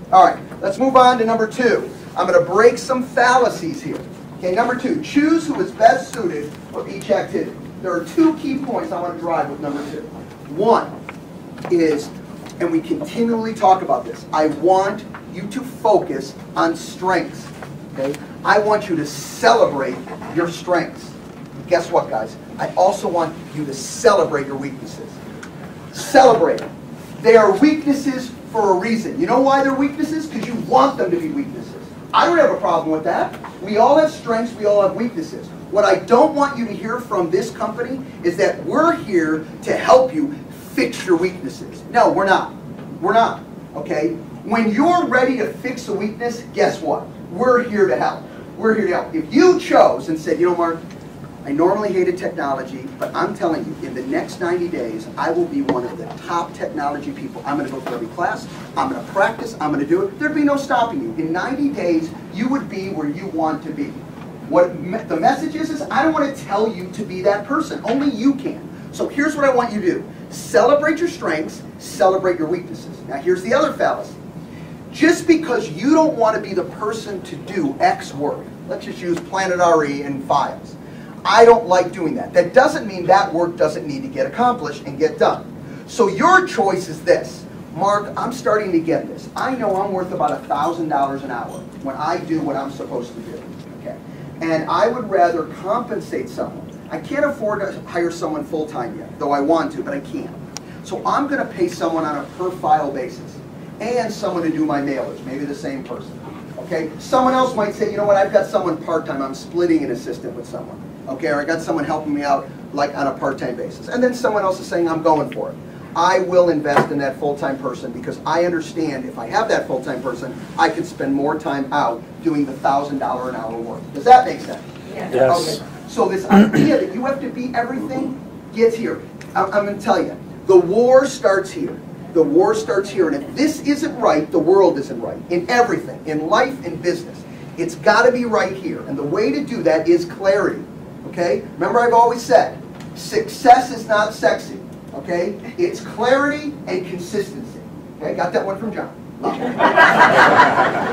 All right, let's move on to number 2. I'm going to break some fallacies here. Okay, number 2, choose who is best suited for each activity. There are 2 key points I want to drive with number 2. One is, and we continually talk about this, I want you to focus on strengths. Okay? I want you to celebrate your strengths. Guess what, guys? I also want you to celebrate your weaknesses. Celebrate them. They are weaknesses for a reason. You know why they're weaknesses? Because you want them to be weaknesses. I don't have a problem with that. We all have strengths, we all have weaknesses. What I don't want you to hear from this company is that we're here to help you fix your weaknesses. No, we're not. We're not. Okay? When you're ready to fix a weakness, guess what? We're here to help. We're here to help. If you chose and said, you know, Mark, I normally hated technology, but I'm telling you, in the next 90 days, I will be one of the top technology people. I'm going to go through every class. I'm going to practice. I'm going to do it. There'd be no stopping you. In 90 days, you would be where you want to be. What the message is I don't want to tell you to be that person. Only you can. So here's what I want you to do. Celebrate your strengths. Celebrate your weaknesses. Now here's the other fallacy. Just because you don't want to be the person to do X work, let's just use Planet RE and files. I don't like doing that. That doesn't mean that work doesn't need to get accomplished and get done. So your choice is this. Mark, I'm starting to get this. I know I'm worth about $1,000 an hour when I do what I'm supposed to do. Okay? And I would rather compensate someone. I can't afford to hire someone full-time yet, though I want to, but I can't. So I'm going to pay someone on a per-file basis and someone to do my mailers, maybe the same person. Okay? Someone else might say, you know what, I've got someone part-time. I'm splitting an assistant with someone. Okay, or I got someone helping me out like on a part-time basis. And then someone else is saying, I'm going for it. I will invest in that full-time person because I understand if I have that full-time person, I can spend more time out doing the $1,000 an hour work. Does that make sense? Yes. Okay. So this idea that you have to be everything gets here. I'm going to tell you, the war starts here. The war starts here. And if this isn't right, the world isn't right. In everything, in life, in business. It's got to be right here. And the way to do that is clarity. Okay? Remember, I've always said, success is not sexy. Okay? It's clarity and consistency. Okay? Got that one from John.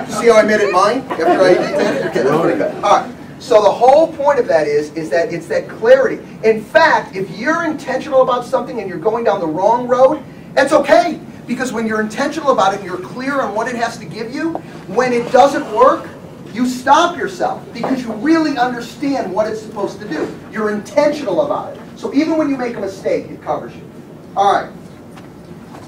See how I made it mine after I did that? Okay, that's pretty good. All right. So the whole point of that is that it's that clarity. In fact, if you're intentional about something and you're going down the wrong road, that's okay. Because when you're intentional about it and you're clear on what it has to give you, when it doesn't work, you stop yourself because you really understand what it's supposed to do. You're intentional about it. So even when you make a mistake, it covers you. All right.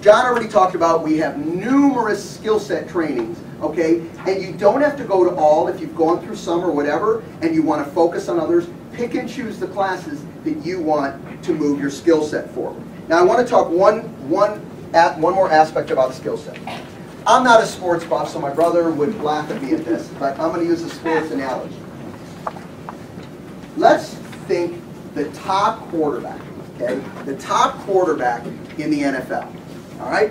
John already talked about we have numerous skill set trainings, okay? And you don't have to go to all if you've gone through some or whatever and you want to focus on others. Pick and choose the classes that you want to move your skill set forward. Now I want to talk one more aspect about skill set. I'm not a sports buff, so my brother would laugh at me at this, but I'm going to use a sports analogy. Let's think the top quarterback, okay? The top quarterback in the NFL, all right?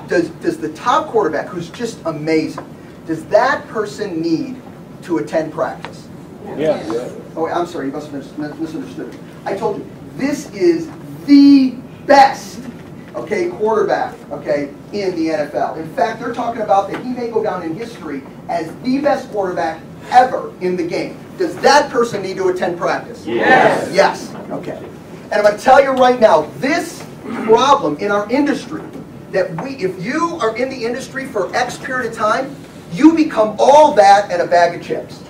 Does the top quarterback, who's just amazing, does that person need to attend practice? Yes. Oh, I'm sorry, you must have misunderstood me. I told you, this is the best, okay, quarterback, okay, in the NFL. In fact, they're talking about that he may go down in history as the best quarterback ever in the game. Does that person need to attend practice? Yes. Yes. Okay. And I'm going to tell you right now, this problem in our industry, that if you are in the industry for X period of time, you become all that and a bag of chips.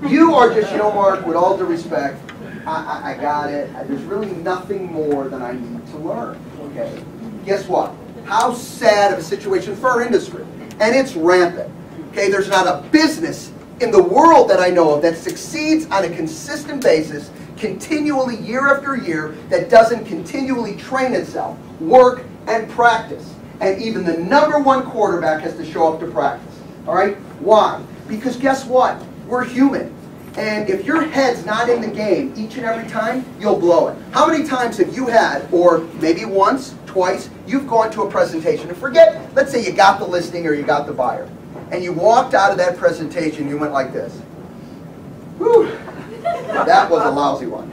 You are just, you know, Mark, with all due respect, I got it. There's really nothing more than I need to learn. Okay. Guess what? How sad of a situation for our industry. And it's rampant. Okay, there's not a business in the world that I know of that succeeds on a consistent basis, continually year after year, that doesn't continually train itself, work, and practice. And even the #1 quarterback has to show up to practice. All right? Why? Because guess what? We're human. And if your head's not in the game each and every time, you'll blow it. How many times have you had, or maybe once, twice, you've gone to a presentation and forget, let's say you got the listing or you got the buyer, and you walked out of that presentation, you went like this. Whew, that was a lousy one.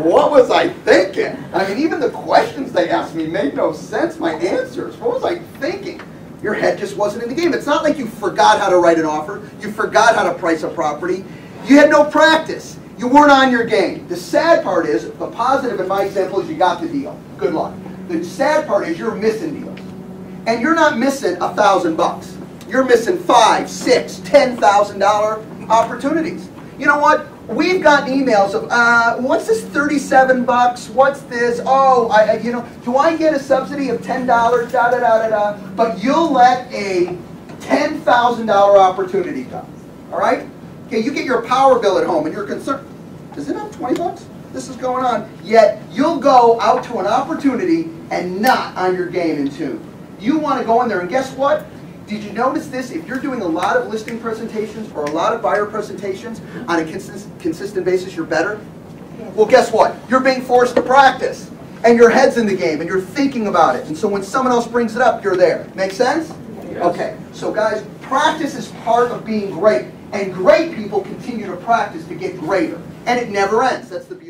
What was I thinking? I mean, even the questions they asked me made no sense, my answers. What was I thinking? Your head just wasn't in the game. It's not like you forgot how to write an offer. You forgot how to price a property. You had no practice. You weren't on your game. The sad part is, the positive in my example is you got the deal. Good luck. The sad part is you're missing deals. And you're not missing $1,000. You're missing $5,000, $6,000, $10,000 opportunities. You know what? We've gotten emails of, what's this 37 bucks? What's this? Oh, do I get a subsidy of $10? Da da da da da. But you'll let a $10,000 opportunity go. All right? Okay, you get your power bill at home and you're concerned. Is it up 20 bucks? This is going on. Yet you'll go out to an opportunity and not on your game in tune. You want to go in there, and guess what? Did you notice this? If you're doing a lot of listing presentations or a lot of buyer presentations on a consistent basis, you're better? Well, guess what? You're being forced to practice. And your head's in the game, and you're thinking about it. And so when someone else brings it up, you're there. Make sense? Yes. Okay. So guys, practice is part of being great. And great people continue to practice to get greater. And it never ends. That's the beauty.